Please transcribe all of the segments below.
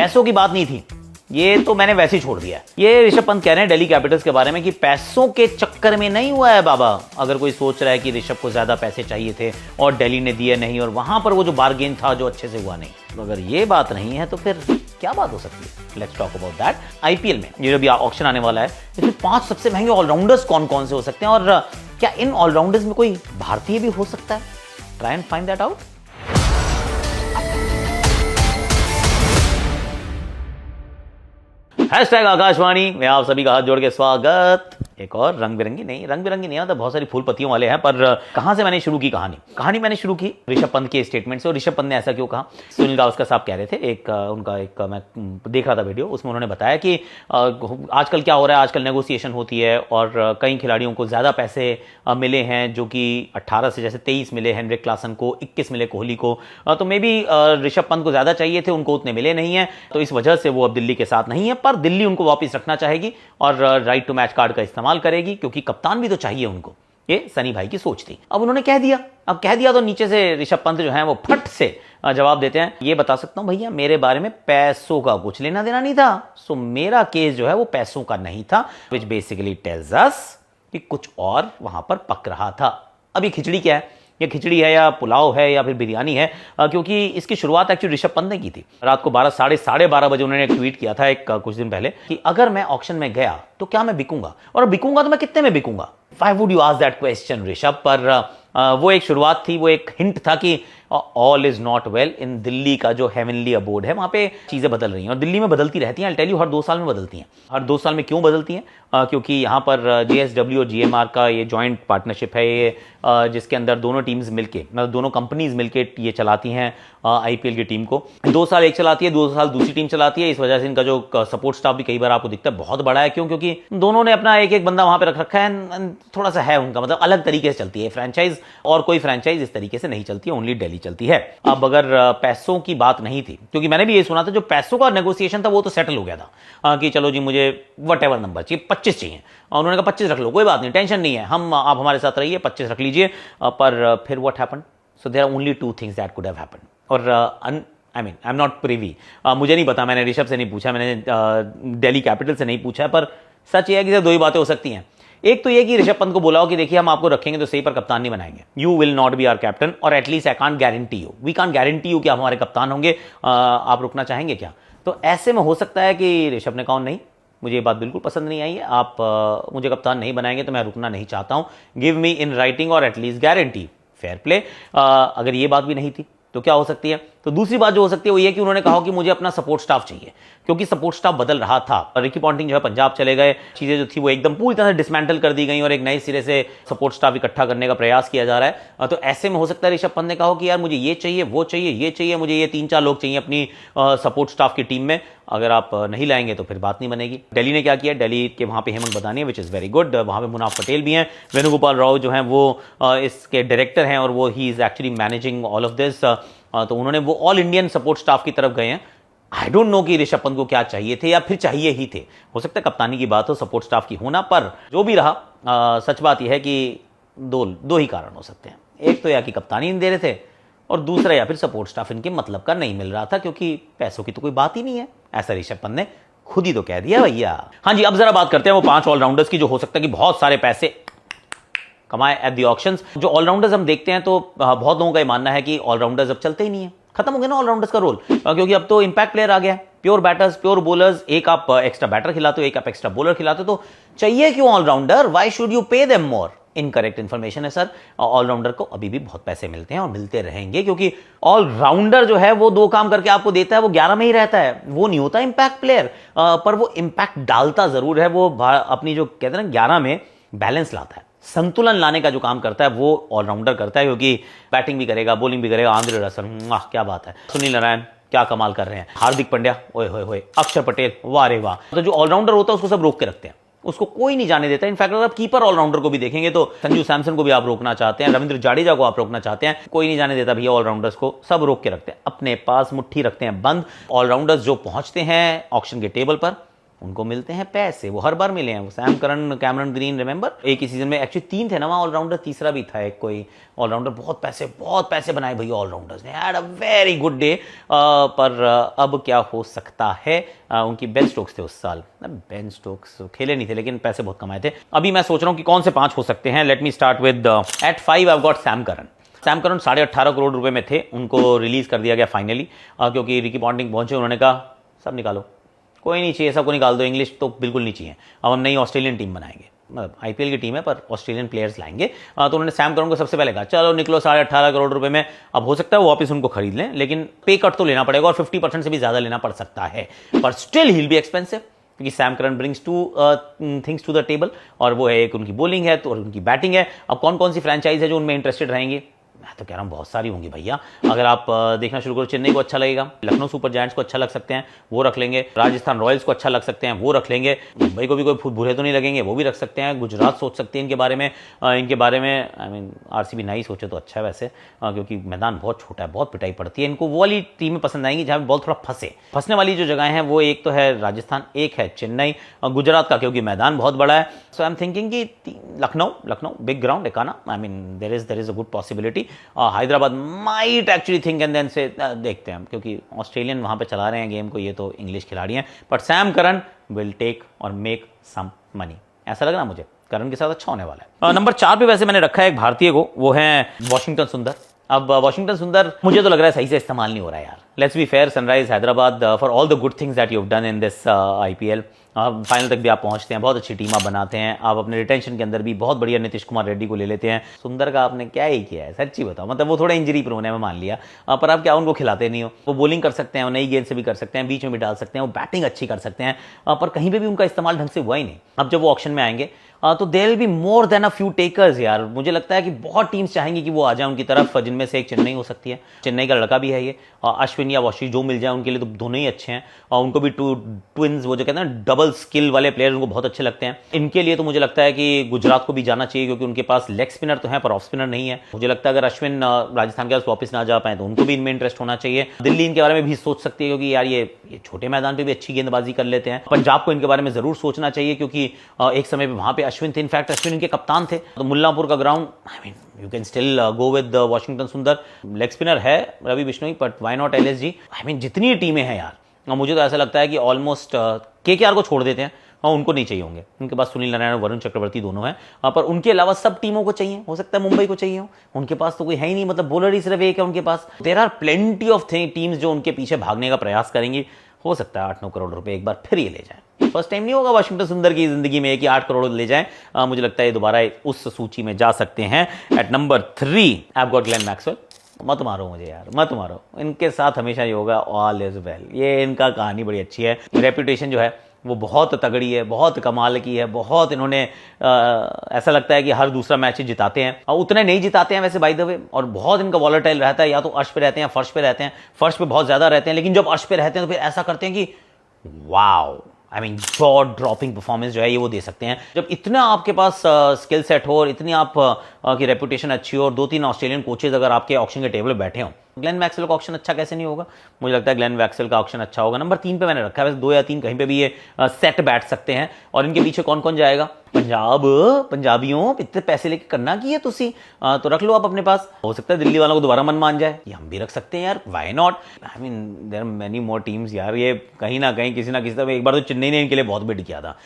पैसों की बात नहीं थी, ये तो मैंने वैसे ही छोड़ दिया है। ये ऋषभ पंत कह रहे हैं दिल्ली कैपिटल्स के बारे में कि पैसों के चक्कर में नहीं हुआ है बाबा। अगर कोई सोच रहा है कि ऋषभ को ज्यादा पैसे चाहिए थे और दिल्ली ने दिए नहीं और वहां पर वो जो बार्गेन था जो अच्छे से हुआ नहीं, तो अगर ये बात नहीं है तो फिर क्या बात हो सकती है। Let's talk about that. IPL में ये जो भी ऑक्शन आने वाला है, इसमें 5 सबसे महंगे ऑलराउंडर्स कौन कौन से हो सकते हैं और क्या इन ऑलराउंडर्स में कोई भारतीय भी हो सकता है? Try and find that out. Hashtag Akashvani में आप सभी का हाथ जोड़ के स्वागत। एक और रंग बिरंगी नहीं आता, बहुत सारी फूल पत्तियों वाले हैं। पर कहां से मैंने शुरू की कहानी मैंने शुरू की ऋषभ पंत के स्टेटमेंट से। और ऋषभ पंत ने ऐसा क्यों कहा, सुनील गावस्कर साहब कह रहे थे, उनका मैं देख रहा था वीडियो, उसमें उन्होंने बताया कि आजकल क्या हो रहा है, आजकल नेगोशिएशन होती है और कई खिलाड़ियों को ज्यादा पैसे मिले हैं, जो कि 18 से जैसे 23 मिले हेनरिक क्लासन को, 21 मिले कोहली को, तो मे बी ऋषभ पंत को ज्यादा चाहिए थे, उनको उतने मिले नहीं है, तो इस वजह से वो अब दिल्ली के साथ नहीं है। पर दिल्ली उनको वापस रखना चाहेगी और राइट टू मैच कार्ड का इस्तेमाल करेगी, क्योंकि कप्तान भी तो चाहिए उनको। ये सनी भाई की सोच थी। अब उन्होंने कह दिया तो नीचे से ऋषभ पंत जो है वो फट से जवाब देते हैं, ये बता सकता हूं भैया, मेरे बारे में पैसों का कुछ लेना देना नहीं था, सो मेरा केस जो है वो पैसों का नहीं था, विच बेसिकली टेल्स अस कि कुछ और वहां पर पक रहा था। अब ये खिचड़ी क्या है, ये खिचड़ी है या पुलाव है या फिर बिरयानी है, क्योंकि इसकी शुरुआत एक्चुअली ऋषभ पंत ने की थी। रात को 12 बजे उन्होंने एक ट्वीट किया था कुछ दिन पहले कि अगर मैं ऑक्शन में गया तो क्या मैं बिकूंगा, और बिकूंगा तो मैं कितने में बिकूंगा। Why would you ask that question Rishabh? पर वो एक शुरुआत थी, वो एक हिंट था कि all is not well in Delhi का जो हेवनली अबोर्ड है, वहां पे चीजें बदल रही हैं और दिल्ली में बदलती रहती हैं। आई टेल यू, हर 2 साल में बदलती हैं। हर 2 साल में क्यों बदलती हैं? क्योंकि यहाँ पर JSW और GMR का ये जॉइंट पार्टनरशिप है, ये जिसके अंदर दोनों टीम्स मिलके, मतलब दोनों कंपनीज मिलके ये चलाती हैं IPL की टीम को। 2 साल एक चलाती है, 2 साल दूसरी टीम चलाती है। इस वजह से इनका जो सपोर्ट स्टाफ भी कई बार आपको दिखता है बहुत बड़ा है। क्यों? क्योंकि दोनों ने अपना एक बंदा वहां पे रख रखा है, थोड़ा सा है उनका, मतलब अलग तरीके से चलती है फ्रेंचाइज, और कोई फ्रेंचाइज इस तरीके से नहीं चलती है, ओनली दिल्ली चलती है। अब अगर पैसों की बात नहीं थी, क्योंकि मैंने भी ये सुना था जो पैसों का नेगोशिएशन था वो तो सेटल हो गया था कि चलो जी मुझे वटेवर नंबर चाहिए, 25 चाहिए, और उन्होंने कहा 25 रख लो, कोई बात नहीं, टेंशन नहीं है, आप हमारे साथ रहिए, 25 रख लीजिए। पर फिर what happened? So there are only 2 things that could have happened. और आई एम नॉट प्रिवी, मुझे नहीं पता, मैंने ऋषभ से नहीं पूछा, मैंने दिल्ली कैपिटल से नहीं पूछा, पर सच ये है कि सिर्फ 2 ही बातें हो सकती हैं। एक तो ये कि ऋषभ पंत को बोला हो कि देखिए हम आपको रखेंगे तो सही, पर कप्तान नहीं बनाएंगे, you will not be our captain, और at least I can't guarantee you, we can't guarantee you कि आप हमारे कप्तान होंगे, आप रुकना चाहेंगे क्या? तो ऐसे में हो सकता है कि ऋषभ ने कहा नहीं, मुझे ये बात बिल्कुल पसंद नहीं आई है, आप मुझे कप्तान नहीं बनाएंगे तो मैं रुकना नहीं चाहता हूं, गिव मी इन राइटिंग और एटलीस्ट गारंटी, फेयर प्ले। अगर ये बात भी नहीं थी तो क्या हो सकती है? तो दूसरी बात जो हो सकती है वो ये कि उन्होंने कहा कि मुझे अपना सपोर्ट स्टाफ चाहिए, क्योंकि सपोर्ट स्टाफ बदल रहा था। रिकी पॉन्टिंग जो है पंजाब चले गए, चीजें जो थी वो एकदम पूरी तरह से डिसमेंटल कर दी गई और एक नए सिरे से सपोर्ट स्टाफ इकट्ठा करने का प्रयास किया जा रहा है। तो ऐसे में हो सकता है ऋषभ पंत ने कहा कि यार मुझे ये चाहिए, वो चाहिए, ये चाहिए, मुझे ये 3-4 लोग चाहिए अपनी सपोर्ट स्टाफ की टीम में, अगर आप नहीं लाएंगे तो फिर बात नहीं बनेगी। दिल्ली ने क्या किया, दिल्ली के वहां पे हेमंत बदानी है, विच इज वेरी गुड, वहां पे मुनाफ पटेल भी हैं, वेणुगोपाल राव जो हैं वो इसके डायरेक्टर हैं और वो he is actually managing all of this. तो उन्होंने वो ऑल इंडियन सपोर्ट स्टाफ की तरफ गए हैं। आई डोंट नो कि ऋषभ पंत को क्या चाहिए थे या फिर चाहिए ही थे, हो सकता है कप्तानी की बात हो, सपोर्ट स्टाफ की होना, पर जो भी रहा सच बात यह है कि दो ही कारण हो सकते हैं। एक तो या कि कप्तानी नहीं दे रहे थे, और दूसरा या फिर सपोर्ट स्टाफ इनके मतलब का नहीं मिल रहा था, क्योंकि पैसों की तो कोई बात ही नहीं है, ऐसा ऋषभ पंत ने खुद ही तो कह दिया भैया। हाँ जी, अब जरा बात करते हैं वो 5 ऑलराउंडर्स की जो हो सकता है कि बहुत सारे पैसे कमाए एट द ऑक्शंस। जो ऑलराउंडर्स हम देखते हैं तो बहुत लोगों का ये मानना है कि ऑलराउंडर्स अब चलते ही नहीं है, खत्म हो गया ना ऑलराउंडर्स का रोल, क्योंकि अब तो इंपैक्ट प्लेयर आ गया है, प्योर बैटर्स, प्योर बॉलर्स, एक आप एक्स्ट्रा बैटर खिलाते हो, एक आप एक्स्ट्रा बॉलर खिलाते हो, तो चाहिए क्यों allrounder? Why should you pay them more? Incorrect information है सर, ऑलराउंडर को अभी भी बहुत पैसे मिलते हैं और मिलते रहेंगे, क्योंकि ऑलराउंडर जो है वो 2 काम करके आपको देता है, वो 11 में ही रहता है, वो नहीं होता इंपैक्ट प्लेयर, पर वो इंपैक्ट डालता जरूर है, वो अपनी जो कहते हैं ना 11 में बैलेंस लाता है, संतुलन लाने का जो काम करता है वो ऑलराउंडर करता है, क्योंकि बैटिंग भी करेगा, बॉलिंग भी करेगा। आंद्रे रसल, क्या बात है, सुनील नारायण क्या कमाल कर रहे हैं, हार्दिक पांड्या ओए होए होए, अक्षर पटेल वाह रे वाह। तो जो ऑलराउंडर होता है उसको सब रोक के रखते हैं, उसको कोई नहीं जाने देता। इनफैक्ट अगर आप कीपर ऑलराउंडर को भी देखेंगे तो संजू सैमसन को भी आप रोकना चाहते हैं, रविंद्र जाडेजा को आप रोकना चाहते हैं, कोई नहीं जाने देता भैया, ऑलराउंडर्स को सब रोक के रखते हैं, अपने पास मुट्ठी रखते हैं बंद। ऑलराउंडर्स जो पहुंचते हैं ऑक्शन के टेबल पर उनको मिलते हैं पैसे, वो हर बार मिले हैं। वो Sam Curran, Cameron green, remember एक ही सीजन में एक्चुअली 3 थे ना वहाँ ऑलराउंडर, तीसरा भी था एक कोई ऑलराउंडर। बहुत पैसे बनाए भैया ऑलराउंडर्स ने, had a very good day. पर अब क्या हो सकता है। उनकी बेन स्टोक्स थे उस साल, बेन स्टोक्स खेले नहीं थे लेकिन पैसे बहुत कमाए थे। अभी मैं सोच रहा हूँ कि कौन से 5 हो सकते हैं। Let me start with at 5 I got Sam Curran. Sam Curran 18.5 crore रुपए में थे, उनको रिलीज कर दिया गया फाइनली, क्योंकि रिकी पॉन्टिंग पहुंचे, उन्होंने कहा सब निकालो, कोई नहीं चाहिए, सबको निकाल दो, इंग्लिश तो बिल्कुल नहीं चाहिए, अब हम नई ऑस्ट्रेलियन टीम बनाएंगे, मतलब आईपीएल की टीम है पर ऑस्ट्रेलियन प्लेयर्स लाएंगे। तो उन्होंने सैम करन को सबसे पहले कहा चलो निकलो 18.5 करोड़ रुपए में। अब हो सकता है वो वापस उनको खरीद लें, लेकिन पे कट तो लेना पड़ेगा और 50% से भी ज्यादा लेना पड़ सकता है, पर still he will be expensive, क्योंकि Sam Curran brings two things to the table, और वो है एक उनकी बॉलिंग है तो और उनकी बैटिंग है। अब कौन कौन सी फ्रेंचाइज है जो उनमें इंटरेस्टेड रहेंगी, मैं तो कह रहा हूँ बहुत सारी होंगी भैया। अगर आप देखना शुरू करो, चेन्नई को अच्छा लगेगा, लखनऊ सुपर जायंट्स को अच्छा लग सकते हैं, वो रख लेंगे, राजस्थान रॉयल्स को अच्छा लग सकते हैं, वो रख लेंगे, मुंबई को भी कोई बुरे तो नहीं लगेंगे, वो भी रख सकते हैं, गुजरात सोच सकते हैं इनके बारे में। आई मीन आरसीबी नहीं सोचे तो अच्छा है वैसे, क्योंकि मैदान बहुत छोटा है, बहुत पिटाई पड़ती है, इनको वो वाली टीमें पसंद आएंगी जहाँ बॉल थोड़ा फंसने वाली जो जगह हैं वो एक तो है राजस्थान, एक है चेन्नई, गुजरात का क्योंकि मैदान बहुत बड़ा है। सो आई एम थिंकिंग कि Lucknow big ground Ekana, I mean there is a good possibility. Hyderabad might actually think and then से देखते हैं, क्योंकि ऑस्ट्रेलियन वहां पे चला रहे हैं गेम को, ये तो इंग्लिश खिलाड़ी हैं, but Sam Curran will take और मेक सम मनी, ऐसा लग रहा मुझे करन के साथ अच्छा होने वाला है। नंबर 4 पे वैसे मैंने रखा है एक भारतीय को, वो है वॉशिंगटन सुंदर। अब वॉशिंगटन सुंदर मुझे तो लग रहा है सही से इस्तेमाल नहीं हो रहा है यार। Let's be fair, sunrise Hyderabad for all the good things that you have done in this IPL, final तक भी आप पहुंचते हैं, बहुत अच्छी टीम आप बनाते हैं, आप अपने रिटेंशन के अंदर भी बहुत बढ़िया नीतीश कुमार रेड्डी को ले लेते हैं। सुंदर का आपने क्या ही किया है, सच्ची बताओ, मतलब वो थोड़ा इंजरी प्रोन है मैं मान लिया, पर आप क्या उनको खिलाते नहीं हो। वो बॉलिंग कर सकते हैं, वो नई गेंद से भी कर सकते हैं, बीच में भी डाल सकते हैं, वो बैटिंग अच्छी कर सकते हैं, पर कहीं पे भी उनका इस्तेमाल ढंग से हुआ ही नहीं। अब जब वो ऑक्शन में आएंगे तो there will be more than a few takers यार। मुझे लगता है कि बहुत टीम्स चाहेंगी कि वो आ जाए उनकी तरफ, जिनमें से एक चेन्नई हो सकती है, चेन्नई का लड़का भी है ये, अश्विन या वॉशी जो मिल जाए उनके लिए तो दोनों ही अच्छे हैं, और उनको भी ट्विंस वो जो कहते हैं ना डबल स्किल वाले प्लेयर्स उनको बहुत अच्छे लगते हैं। इनके लिए तो मुझे लगता है कि गुजरात को भी जाना चाहिए, क्योंकि उनके पास लेग स्पिनर तो है पर ऑफ स्पिनर नहीं है। मुझे लगता है अगर अश्विन राजस्थान के पास वापस ना जा पाए तो उनको भी इनमें इंटरेस्ट होना चाहिए। दिल्ली इनके बारे में भी सोच सकती है, क्योंकि यार ये छोटे मैदान पे भी अच्छी गेंदबाजी कर लेते हैं। पंजाब को इनके बारे में जरूर सोचना चाहिए, क्योंकि एक समय पे वहां पे अश्विन थे, इनफैक्ट अश्विन इनके कप्तान थे। तो मुल्लांपुर का ground, I mean you can still go with Washington Sundar. Leg spinner है Ravi Bishnoi, but why not LSG. I mean जितनी टीमें हैं यार, मुझे तो ऐसा लगता है कि ऑलमोस्ट केकेआर को छोड़ देते हैं, उनको नहीं चाहिए होंगे, उनके पास सुनील नारायण और वरुण चक्रवर्ती दोनों हैं, पर उनके अलावा सब टीमों को चाहिए। हो सकता है मुंबई को चाहिए हो, उनके पास तो कोई है ही नहीं, मतलब बॉलर ही सिर्फ एक है उनके पास। There are plenty of teams जो उनके पीछे भागने का प्रयास करेंगी। हो सकता है 8-9 करोड़ रुपए एक बार फिर ये ले जाएं। फर्स्ट टाइम नहीं होगा वॉशिंगटन सुंदर की जिंदगी में कि 8 करोड़ ले जाएं। मुझे लगता है दोबारा उस सूची में जा सकते हैं। At number 3 I have got Glenn Maxwell. मत मारो मुझे यार, मत मारो, इनके साथ हमेशा ये होगा ऑल इज वेल। ये इनका कहानी बड़ी अच्छी है, रेपुटेशन जो है वो बहुत तगड़ी है, बहुत कमाल की है, बहुत इन्होंने ऐसा लगता है कि हर दूसरा मैच जिताते हैं, और उतने नहीं जिताते हैं वैसे बाय द वे, और बहुत इनका वॉलेटाइल रहता है, या तो अर्श पे रहते हैं फर्श पे रहते हैं, फर्श पे बहुत ज्यादा रहते हैं, लेकिन जब अर्श पे रहते हैं तो फिर ऐसा करते हैं कि wow, I mean jaw dropping performance जो है ये वो दे सकते हैं। जब इतना आपके पास स्किल सेट हो और इतनी आप की रेपुटेशन अच्छी हो, और 2-3 ऑस्ट्रेलियन कोचेज अगर आपके ऑक्शन के टेबल पर बैठे हों, ग्लेन मैक्सवेल का ऑक्शन अच्छा कैसे नहीं होगा। मुझे लगता है ग्लेन मैक्सवेल का ऑक्शन अच्छा होगा। नंबर 3 पे मैंने रखा है, वैसे 2 या 3 कहीं पे भी ये सेट बैठ सकते हैं। और इनके पीछे कौन कौन जाएगा, पंजाबियों इतने पैसे लेके करना की है तुसी, तो रख लो आप अपने पास। हो सकता है दिल्ली वालों को दोबारा मन मान जाए, ये हम भी रख सकते हैं यार, why not. I mean there are many more teams यार, ये कहीं ना कहीं किसी ना किसी तरह। एक बार तो चेन्नई ने इनके लिए बहुत बिड किया था,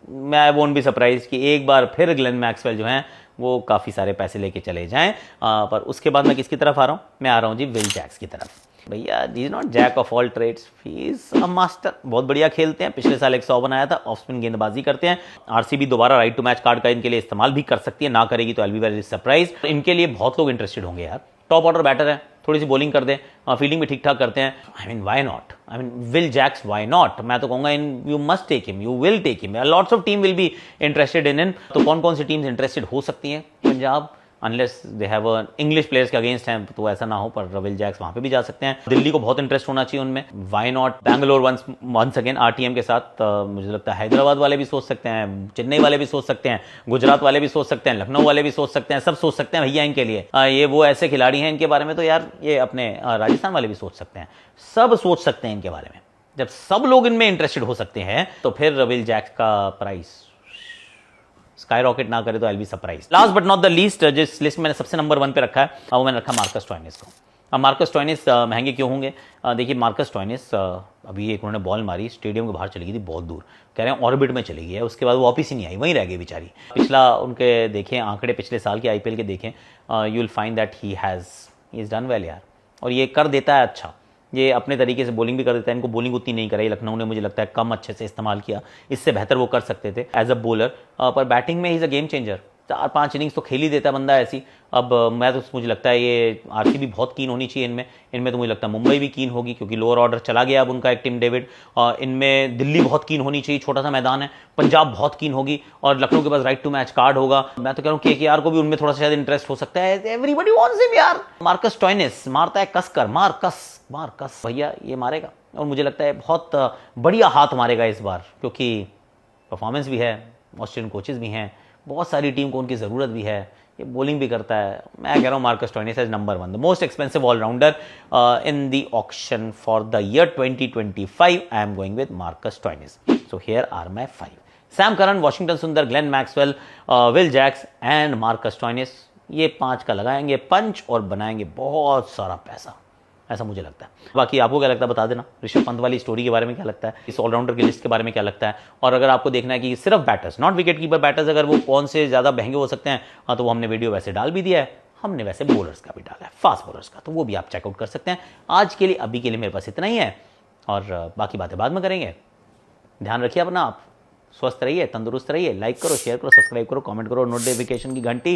मैं आई वोंट बी सरप्राइज कि एक बार फिर ग्लेन मैक्सवेल जो है वो काफ़ी सारे पैसे लेके चले जाएं। पर उसके बाद मैं किसकी तरफ आ रहा हूँ, मैं आ रहा हूँ जी विल जैक्स की तरफ। भैया ही is not jack of all trades, he is a master. बहुत बढ़िया खेलते हैं, पिछले साल 100 बनाया था, ऑफ स्पिन गेंदबाजी करते हैं। आरसीबी दोबारा राइट टू मैच कार्ड का इनके लिए इस्तेमाल भी कर सकती है, ना करेगी तो I will be very surprise. इनके लिए बहुत लोग इंटरेस्टेड होंगे यार। टॉप ऑर्डर बैटर है, थोड़ी सी बॉलिंग कर दें, फील्डिंग भी ठीक ठाक करते हैं। I mean why not, I mean will Jacks why not. मैं तो कहूंगा you must take him, you will take him, lots of team will be interested in. तो कौन कौन सी टीम्स इंटरेस्टेड हो सकती हैं, Punjab, unless they have English players के अगेंस्ट हैं तो ऐसा ना हो, पर विल जैक्स वहां पे भी जा सकते हैं। दिल्ली को बहुत इंटरेस्ट होना चाहिए उनमें, why not. Bangalore once again RTM के साथ, मुझे लगता है हैदराबाद वाले भी सोच सकते हैं, चेन्नई वाले भी सोच सकते हैं, गुजरात वाले भी सोच सकते हैं, लखनऊ वाले भी सोच सकते हैं, सब सोच सकते हैं भैया इनके लिए। ये वो ऐसे खिलाड़ी हैं, इनके बारे में तो यार ये अपने राजस्थान वाले भी सोच सकते हैं, सब सोच सकते हैं इनके बारे में। जब सब लोग इनमें इंटरेस्टेड हो सकते हैं तो फिर विल जैक्स का प्राइस स्काई रॉकेट ना करे तो I be surprise. Last but not the least, जिस लिस्ट में मैंने सबसे नंबर 1 पे रखा है वो मैंने रखा मार्कस स्टोइनिस को। अब मार्कस स्टोइनिस महंगे क्यों होंगे? देखिए मार्कस स्टोइनिस अभी एक उन्होंने बॉल मारी, स्टेडियम के बाहर चली गई थी बहुत दूर, कह रहे हैं ऑर्बिट में चली गई है, उसके बाद वो वापस ही नहीं आई, वहीं रह गई बेचारी। पिछला उनके देखें आंकड़े, पिछले साल के आईपीएल के देखें, you will find that he is done well यार, और ये कर देता है अच्छा, ये अपने तरीके से बॉलिंग भी कर देता है। इनको बॉलिंग उतनी नहीं कराई लखनऊ ने, मुझे लगता है कम अच्छे से इस्तेमाल किया, इससे बेहतर वो कर सकते थे एज अ बॉलर, पर बैटिंग में ही is a game changer. 4-5 innings तो खेल ही देता बंदा ऐसी। अब मैं तो मुझे लगता है ये आरसीबी बहुत कीन होनी चाहिए इनमें तो मुझे लगता है मुंबई भी कीन होगी क्योंकि लोअर ऑर्डर चला गया अब उनका एक टिम डेविड। इनमें दिल्ली बहुत कीन होनी चाहिए, छोटा सा मैदान है। पंजाब बहुत कीन होगी और लखनऊ के पास राइट टू मैच कार्ड होगा। मैं तो कह रहा हूँ केकेआर को भी उनमें थोड़ा सा शायद इंटरेस्ट हो सकता है। एवरीबॉडी वांट्स हिम यार। मार्कस स्टोइनिस मारता है कसकर, मार्कस भैया ये मारेगा और मुझे लगता है बहुत बढ़िया हाथ मारेगा इस बार क्योंकि परफॉर्मेंस भी है, ऑस्ट्रेलियन कोचेस भी हैं, बहुत सारी टीम को उनकी ज़रूरत भी है, ये बॉलिंग भी करता है। मैं कह रहा हूँ Marcus Stoinis is number 1, the most expensive allrounder in the auction for the year 2025। I am going with Marcus Stoinis. So here are my 5: Sam Curran, Washington Sundar, Glenn Maxwell, Will Jacks and Marcus Stoinis. ये 5 का लगाएंगे पंच और बनाएंगे बहुत सारा पैसा, ऐसा मुझे लगता है। बाकी आपको क्या लगता है बता देना। ऋषभ पंत वाली स्टोरी के बारे में क्या लगता है, इस ऑलराउंडर की लिस्ट के बारे में क्या लगता है, और अगर आपको देखना है कि सिर्फ batters not wicket keeper batters अगर वो कौन से ज़्यादा महंगे हो सकते हैं, हाँ तो वो हमने वीडियो वैसे डाल भी दिया है, हमने वैसे बॉलर्स का भी डाला है, फास्ट बॉलर्स का, तो वो भी आप चेकआउट कर सकते हैं। आज के लिए अभी के लिए मेरे पास इतना ही है और बाकी बातें बाद में करेंगे। ध्यान रखिए अपना, आप स्वस्थ रहिए, तंदुरुस्त रहिए, लाइक करो, शेयर करो, सब्सक्राइब करो, कमेंट करो, नोटिफिकेशन की घंटी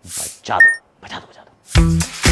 बजा दो।